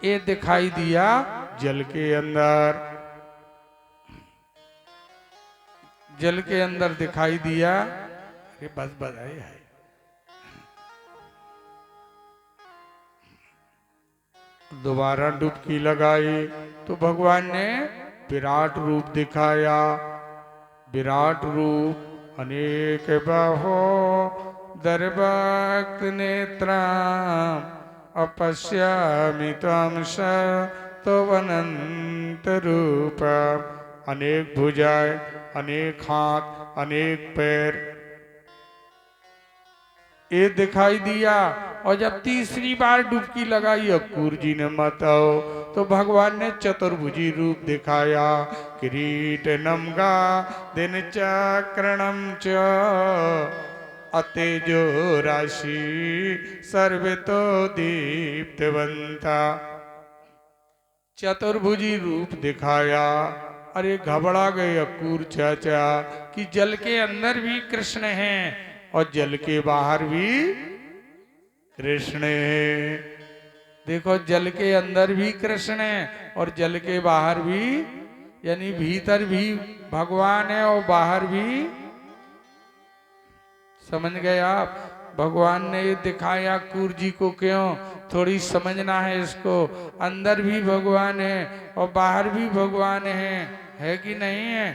ये दिखाई दिया जल के अंदर, जल के अंदर दिखाई दिया। अरे बस बधाई है। दोबारा डुबकी लगाई तो भगवान ने विराट रूप दिखाया। विराट रूप अनेक बाहो दर्भक्त नेत्राम अपश्यामि त्वां सत्वनंत रूप। अनेक भुजाएं, अनेक हाथ, अनेक पैर, ये दिखाई दिया। और जब तीसरी बार डुबकी लगाई अक्रूर जी ने माताओ, तो भगवान ने चतुर्भुजी रूप दिखाया। किरीट नमगा दिन चक्रणम च अतेजो राशि सर्वतो दीप्तवंता। चतुर्भुजी रूप दिखाया। अरे घबरा गए अक्रूर चाचा कि जल के अंदर भी कृष्ण हैं और जल के बाहर भी कृष्ण है। देखो जल के अंदर भी कृष्ण है और जल के बाहर भी, यानी भीतर भी भगवान है और बाहर भी। समझ गए आप? भगवान ने ये दिखाया अक्रूर जी को, क्यों? थोड़ी समझना है इसको। अंदर भी भगवान है और बाहर भी भगवान है कि नहीं है?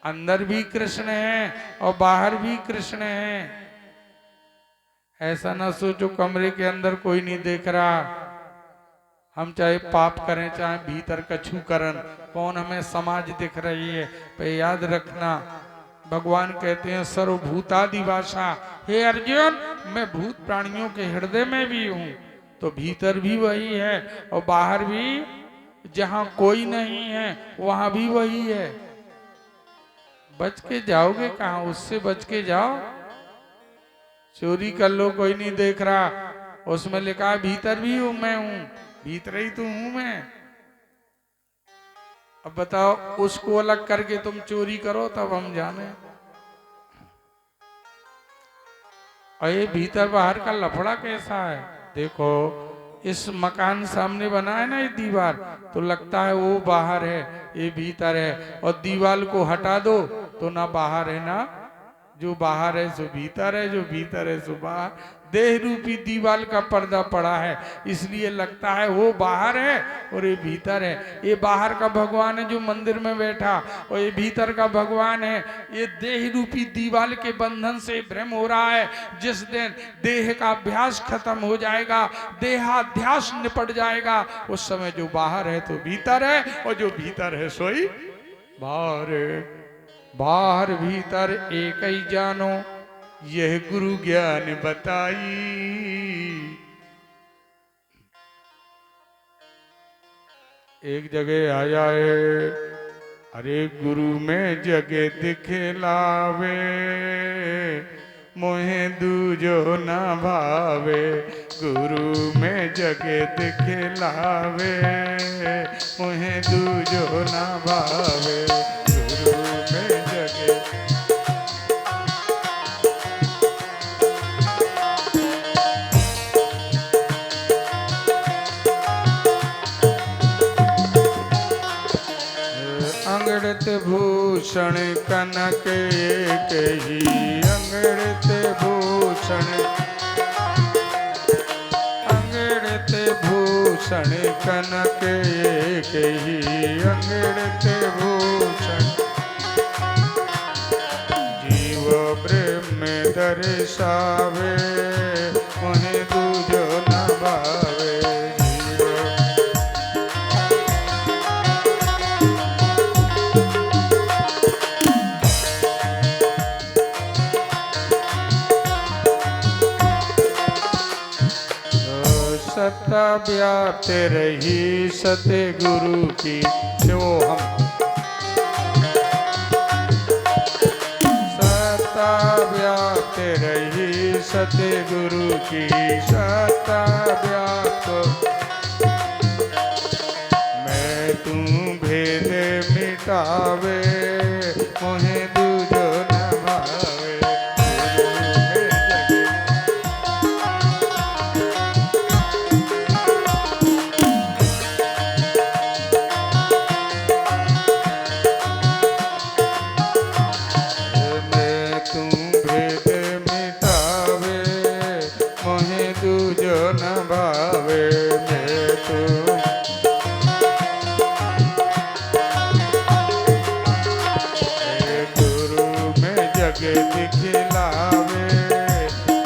अंदर भी कृष्ण है और बाहर भी कृष्ण है। ऐसा ना सोचो कमरे के अंदर कोई नहीं देख रहा। हम चाहे पाप करें चाहे भीतर कछु करन, कौन हमें समाज दिख रही है? पे याद रखना भगवान कहते हैं सर्वभूतादि भाषा। हे अर्जुन, मैं भूत प्राणियों के हृदय में भी हूँ, तो भीतर भी वही है और बाहर भी। जहाँ कोई नहीं है वहां भी वही है। बच के जाओगे कहाँ? उससे बच के जाओ। चोरी कर लो, कोई नहीं देख रहा, उसमें लिखा है भीतर भी हूं मैं हूं, भीतर ही तो हूं मैं। अब बताओ उसको अलग करके तुम चोरी करो तब हम जाने। और ये भीतर बाहर का लफड़ा कैसा है? देखो इस मकान सामने बना है ना ये दीवार, तो लगता है वो बाहर है, ये भीतर है। और दीवार को हटा दो तो ना बाहर है ना, जो बाहर है सो भीतर है, जो भीतर है सो बाहर। देह रूपी दीवार का पर्दा पड़ा है, इसलिए लगता है वो बाहर है और ये भीतर है। ये बाहर का भगवान है जो मंदिर में बैठा, और ये भीतर का भगवान है। ये देह रूपी दीवार के बंधन से भ्रम हो रहा है। जिस दिन देह का अभ्यास खत्म हो जाएगा, देहाध्यास निपट जाएगा, उस समय जो बाहर है तो भीतर है, और जो भीतर है सोई बाहर है। बाहर भीतर एक ही जानो, यह गुरु ज्ञान बताई। एक जगह आया है, अरे गुरु में जगह दिखलावे, मोहे दूजो ना भावे। गुरु में जगह दिखलावे, मोहे दूजो ना भावे। गुरु में जगह अंगड़ित भूषण कनक एक ही, अंगड़ित भूषण, अंगड़ित भूषण कनक एक ही, अंगड़ित भूषण। जीव ब्रह्म दर्शावे, मोहे दूजो न भावे। जीव सत्ता व्याप्त रही सतगुरु की जो हम सत्ता व्याप्त रही सतगुरु की सत्ता व्याप्त मैं तू भेद मिटावे मोहे दूजो न भावे मैं तू भेद मिटावे मोहे दूजो न भावे मैं तू जग दिखलावे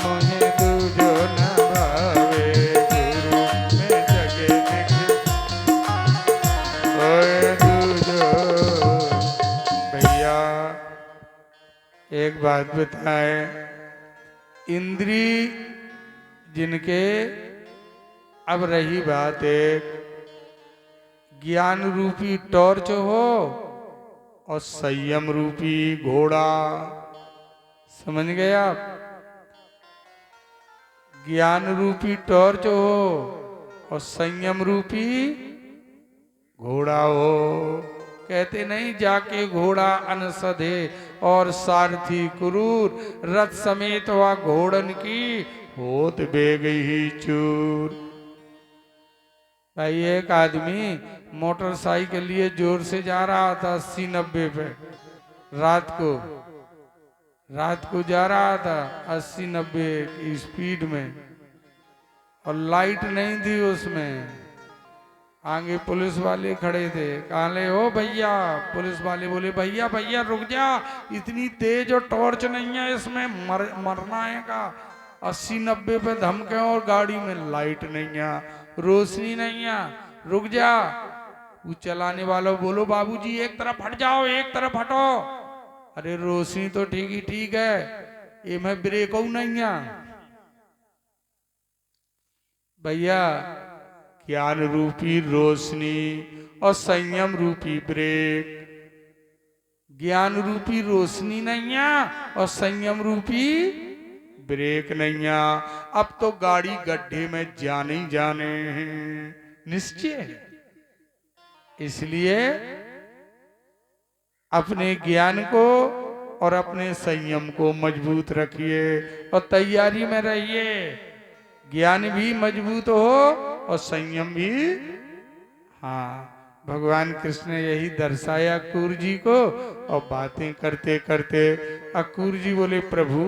मोहे दूजो न भावे गुरु में जग दिख ओए दूजो। भैया एक बात बताए, इंद्री जिनके, अब रही बात एक ज्ञान रूपी टॉर्च हो और संयम रूपी घोड़ा, समझ गए आप? ज्ञान रूपी टॉर्च हो और संयम रूपी घोड़ा हो। कहते नहीं जाके घोड़ा अनसधे और सारथी क्रूर, रथ समेत वा घोड़न की होत बेग ही चूर। भाई एक आदमी मोटरसाइकिल लिए जोर से जा रहा था 80-90 पे, रात को जा रहा था 80-90 की स्पीड में, और लाइट नहीं थी उसमें। आगे पुलिस वाले खड़े थे, कहा ले हो भैया। पुलिस वाले बोले भैया भैया रुक जा, इतनी तेज और टॉर्च नहीं है इसमें, मरना है का। 80-90 पे धमके और गाड़ी में लाइट नहीं है, रोशनी नहीं है, रुक जा। वो चलाने वाला बोलो बाबूजी एक तरफ हट जाओ, एक तरफ हटो। अरे रोशनी तो ठीक है, ये मैं ब्रेक नहीं है। भैया ज्ञान रूपी रोशनी और संयम रूपी ब्रेक, ज्ञान रूपी रोशनी नहीं है और संयम रूपी ब्रेक नहीं है। अब तो गाड़ी गड्ढे में जाने ही जाने हैं, निश्चय है। इसलिए अपने ज्ञान को और अपने संयम को मजबूत रखिए और तैयारी में रहिए। ज्ञान भी मजबूत हो और संयम भी। हाँ, भगवान कृष्ण ने यही दर्शाया अक्रूर जी को। और बातें करते करते अक्रूर जी बोले प्रभु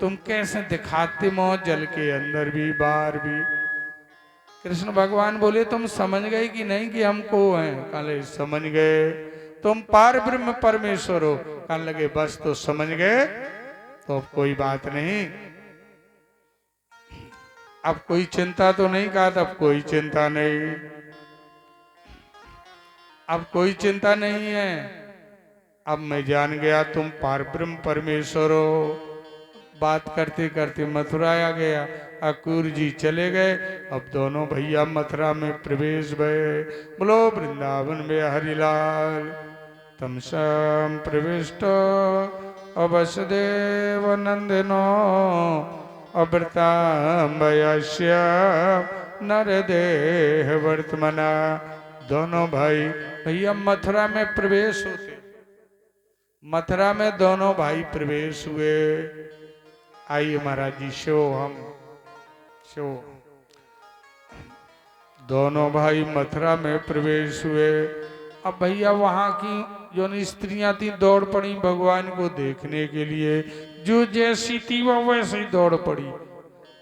तुम कैसे दिखाते मोह जल के अंदर भी बाहर भी। कृष्ण भगवान बोले तुम समझ गए कि नहीं कि हम को हैं? कहले समझ गए। तुम पार ब्रह्म परमेश्वर हो? कहने लगे बस तो समझ गए, तो अब कोई बात नहीं, अब कोई चिंता तो नहीं। कहा अब कोई चिंता नहीं, अब कोई चिंता नहीं है, अब मैं जान गया तुम पार ब्रह्म परमेश्वर हो। बात करते करते मथुरा आ गया, अक्रूर जी चले गए। अब दोनों भैया मथुरा में प्रवेश भये। बोलो वृंदावन में हरिलाल। तम सम प्रविष्ट वसुदेव नंदनो अवृताम्बयस्य नरदेह वर्तमना। दोनों भाई भैया मथुरा में प्रवेश होते, मथुरा में दोनों भाई प्रवेश हुए। आइए महाराज जी शो हम शो। दोनों भाई मथुरा में प्रवेश हुए। अब भैया वहां की जो स्त्रियां थी दौड़ पड़ी भगवान को देखने के लिए। जो जैसी थी वो वैसे ही दौड़ पड़ी।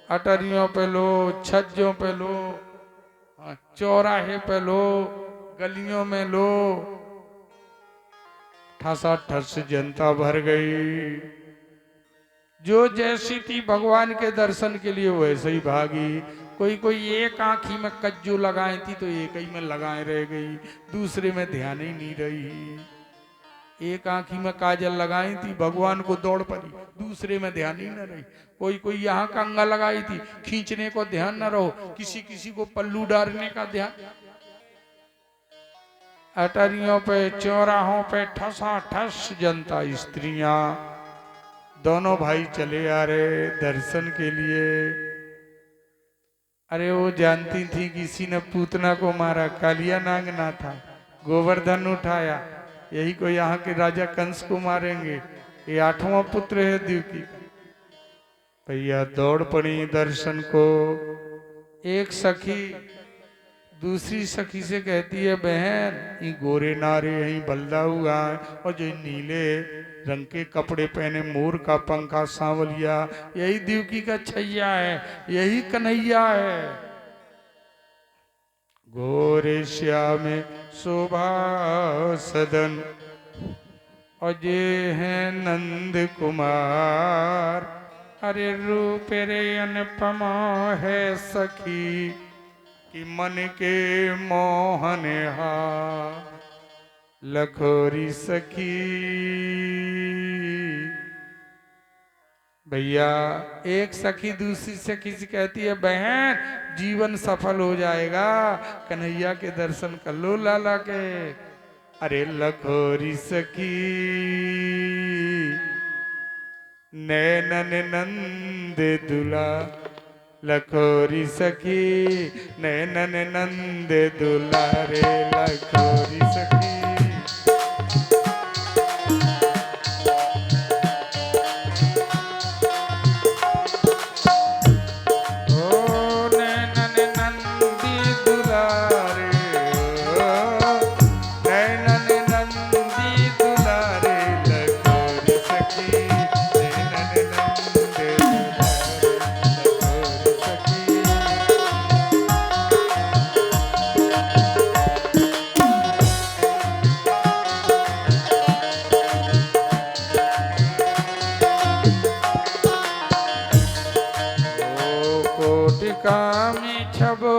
अटरियों पे लो, छज्जों पे लो, चौराहे पे लो, गलियों में लो, ठसाठस जनता भर गई। जो जैसी थी भगवान के दर्शन के लिए वैसे ही भागी। कोई कोई एक आंखी में कज्जू लगाई थी तो एक ही में लगाए रह गई, दूसरे में ध्यान ही नहीं रही। एक आंखी में काजल लगाई थी, भगवान को दौड़ पड़ी, दूसरे में ध्यान ही न रही। कोई कोई यहाँ कंगा लगाई थी, खींचने को ध्यान न रहो, किसी किसी को पल्लू डालने का ध्यान। अटरियों पे चौराहों पे ठसा ठस जनता, स्त्रियां, दोनों भाई चले आ रहे दर्शन के लिए। अरे वो जानती थी किसी ने पूतना को मारा, कालिया नाग ना था, गोवर्धन उठाया, यही को यहाँ के राजा कंस को मारेंगे, ये 8वां पुत्र है देवकी का। भैया दौड़ पड़ी दर्शन को। एक सखी दूसरी सखी से कहती है, बहन ये गोरे नारे यही बल्दा हुआ है, और जो नीले रंग के कपड़े पहने, मोर का पंखा सांवलिया, यही देवकी का छैया है, यही कन्हैया है। गोरे श्यामे शोभा सदन, और ये है नंद कुमार। अरे रूप रे अनुपमा है सखी, कि मन के मोहन हा लखोरी सखी। भैया एक सखी दूसरी सखी से कहती है, बहन जीवन सफल हो जाएगा, कन्हैया के दर्शन कर लो लाला के। अरे लखोरी सखी नैनन नंद दुला, लखोरी सखी नैनन नंद दुलारे, लखोरी सखी। ओ नैनन नंदी दुलारे, ओ नैनन नंदी दुलारे, लखोरी सखी नैनन नंद दुलारे, लखोरी सखी। कामी छबो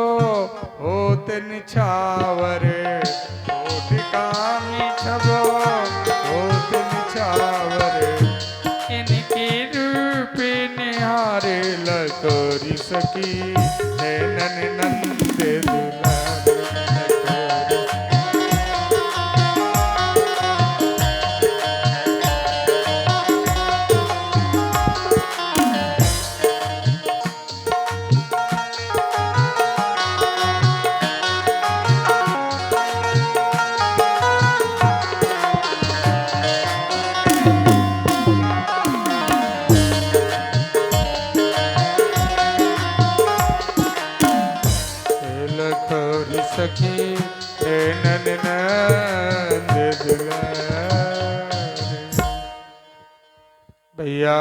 होत निछावर, कोट कामी छबो होत निछावर, इनके रूप निहारे, लखोरी सखी नैनन नंद दुलारे, लखोरी। लखोरी सखी नैनन नंद दुलारे। भैया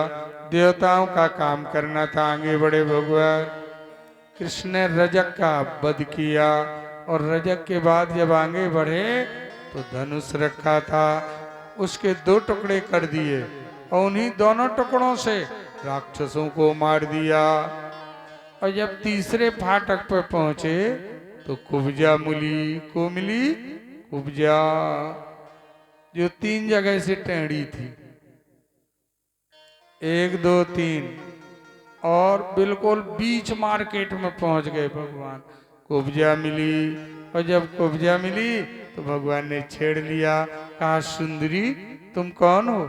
देवताओं का काम करना था, आगे बढ़े भगवान कृष्ण ने रजक का वध किया, और रजक के बाद जब आगे बढ़े तो धनुष रखा था, उसके 2 टुकड़े कर दिए, और उन्हीं दोनों टुकड़ों से राक्षसों को मार दिया। और जब तीसरे फाटक पर पहुंचे तो कुब्जा मुली को मिली, कुब्जा जो 3 जगह से टेढ़ी थी, 1 2 3, और बिल्कुल बीच मार्केट में पहुंच गए भगवान, कुब्जा मिली। और जब कुब्जा मिली तो भगवान ने छेड़ लिया, कहा सुंदरी तुम कौन हो,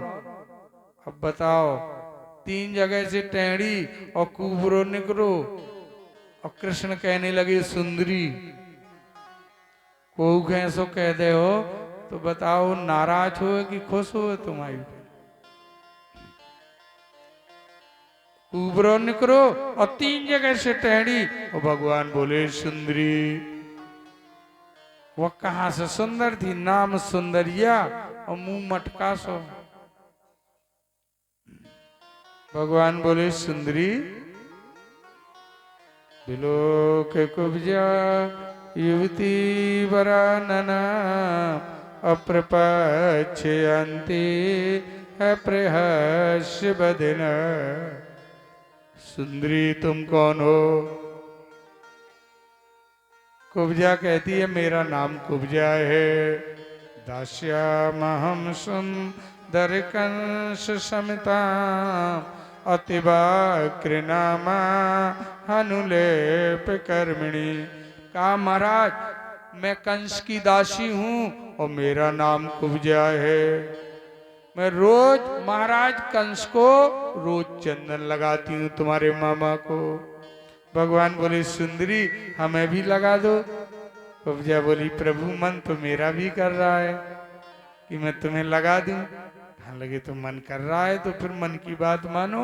अब बताओ। 3 जगह से टेढ़ी और कुबरो निकलो, और कृष्ण कहने लगे सुंदरी, को कैसो कह दे हो, तो बताओ नाराज हो कि खुश हो तुम्हारी। कुबरो निकलो और 3 जगह से टेढ़ी, और भगवान बोले सुंदरी। वह कहां से सुंदर थी, नाम सुंदरिया और मुंह मटका सो। भगवान बोले सुंदरी बिलोक कुब्जा युवती वरानना, अप्रपक्षयन्ति अप्रहर्ष बदना। सुंदरी तुम कौन हो? कुब्जा कहती है मेरा नाम कुब्जा है, दास्यामहं सुंदर कंस समिता अतिवा कृनामा हनुलेप कर्मिणी। कहा महाराज मैं कंस की दासी हूं और मेरा नाम कुब्जा है। मैं रोज महाराज कंस को रोज चंदन लगाती हूँ तुम्हारे मामा को। भगवान बोले सुंदरी हमें भी लगा दो। कुब्जा बोली प्रभु मन तो मेरा भी कर रहा है कि मैं तुम्हें लगा दूं। हाँ लगे तो मन कर रहा है तो फिर मन की बात मानो।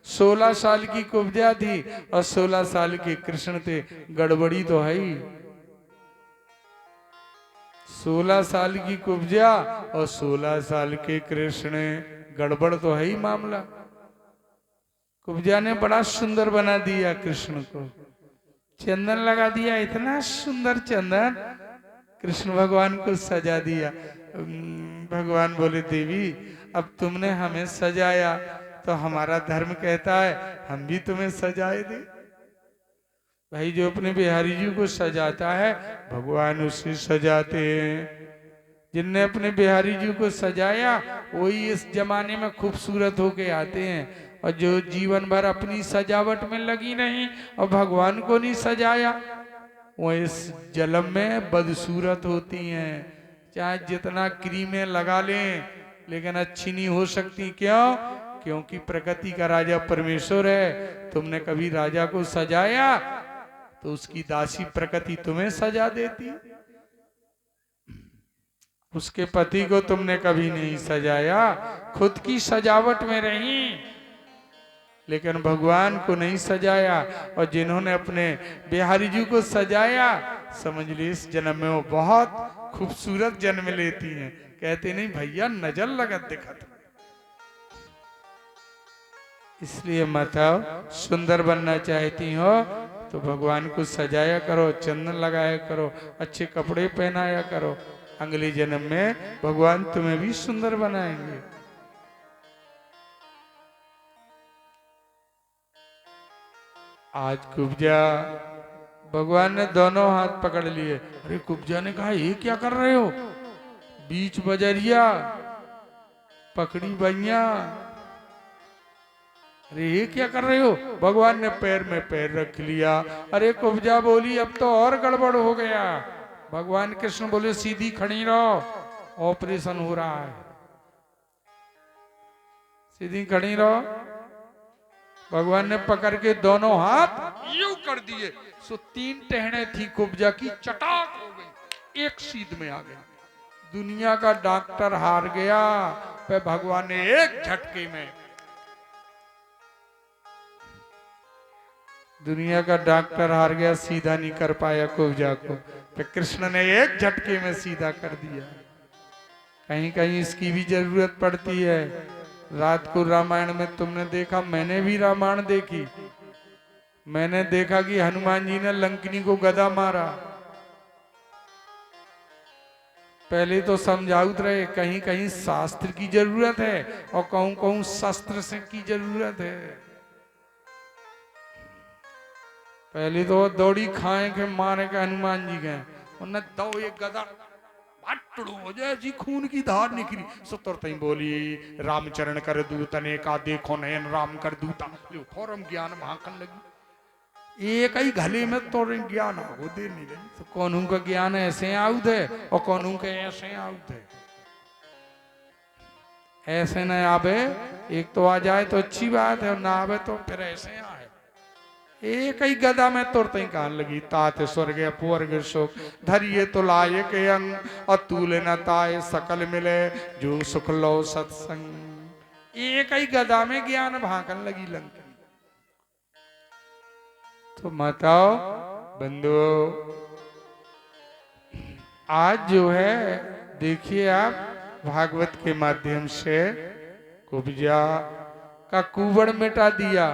16 साल की कुब्जा थी और 16 साल के कृष्ण थे, गड़बड़ी तो है ही। 16 साल की कुब्जा और 16 साल के कृष्ण, गड़बड़ तो है ही मामला। कुब्जा ने बड़ा सुंदर बना दिया कृष्ण को, चंदन लगा दिया, इतना सुंदर चंदन, कृष्ण भगवान को सजा दिया। भगवान बोले देवी अब तुमने हमें सजाया तो हमारा धर्म कहता है हम भी तुम्हें सजाए दे। भाई जो अपने बिहारी जी को सजाता है भगवान उसे सजाते हैं। जिनने अपने बिहारी जी को सजाया वही इस जमाने में खूबसूरत होके आते हैं, और जो जीवन भर अपनी सजावट में लगी नहीं और भगवान को नहीं सजाया वो इस जलम में बदसूरत होती हैं। चाहे जितना क्रीमें लगा लें लेकिन अच्छी नहीं हो सकती। क्यों? क्योंकि प्रकृति का राजा परमेश्वर है। तुमने कभी राजा को सजाया तो उसकी दासी प्रकृति तुम्हें सजा देती। उसके पति को तुमने कभी नहीं सजाया, खुद की सजावट में रही लेकिन भगवान को नहीं सजाया। और जिन्होंने अपने बिहारी जी को सजाया समझ ली इस जन्म में वो बहुत खूबसूरत जन्म लेती हैं। कहते नहीं भैया नजर लगत दिखत। इसलिए माताओ सुंदर बनना चाहती हो तो भगवान को सजाया करो, चंदन लगाया करो, अच्छे कपड़े पहनाया करो। अगले जन्म में भगवान तुम्हें भी सुंदर बनाएंगे। आज कुब्जा भगवान ने दोनों हाथ पकड़ लिए। अरे कुब्जा ने कहा ये क्या कर रहे हो? बीच बजरिया पकड़ी बैया, अरे ये क्या कर रहे हो? भगवान ने पैर में पैर रख लिया। अरे कुब्जा बोली अब तो और गड़बड़ हो गया। भगवान कृष्ण बोले सीधी खड़ी रहो, ऑपरेशन हो रहा है, सीधी खड़ी रहो। भगवान ने पकड़ के दोनों हाथ यूं कर दिए, सो 3 टहने थी कुब्जा की, चटाक हो गई, एक सीध में आ गई। दुनिया का डॉक्टर हार गया, पे भगवान ने एक झटके में, दुनिया का डॉक्टर हार गया, सीधा नहीं कर पाया कुब्जा को, पे कृष्ण ने एक झटके में सीधा कर दिया। कहीं कहीं इसकी भी जरूरत पड़ती है। रात को रामायण में तुमने देखा, मैंने भी रामायण देखी, मैंने देखा कि हनुमान जी ने लंकिनी को गदा मारा। पहले तो समझाउत रहे कहीं कहीं शास्त्र की जरूरत है और कहूं कहूं शस्त्र से की जरूरत है। पहले तो दौड़ी खाए के मारे के हनुमान जी के, उन्हें दो एक गदा हो जाए जी, खून की धार निकली। सुतर तई बोली रामचरण कर दूतने का देखो नयन राम कर दूता, थोरम ज्ञान भाकन लगी। एक ही गले में तो ज्ञान हो दे नहीं रही। तो कौन का ज्ञान ऐसे आउत है और कौन के ऐसे आउत है। ऐसे न आवे, एक तो आ जाए तो अच्छी बात है और ना आवे तो फिर ऐसे आए। एक ही गदा में तुरते ही कान लगी, तात स्वर्ग अपवर्ग शोक धरिए तो लायक अंग अतुल न ताए सकल मिले जो सुख लो सत्संग। एक ही गदा में ज्ञान भाकन लगी लंका। तो माताओ बंधुओं, आज जो है देखिए आप भागवत के माध्यम से कुब्जा का कुबड़ मिटा दिया।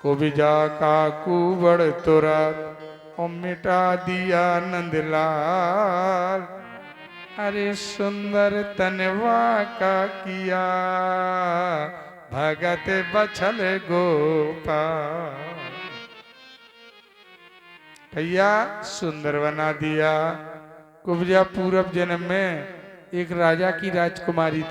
कुब्जा का कुबड़ तुरंत और मिटा दिया नंदलाल। अरे सुंदर तनवा का किया भगत बछल गोपाल। भैया सुंदर बना दिया। कुब्जा पूर्व जन्म में एक राजा की राजकुमारी थी।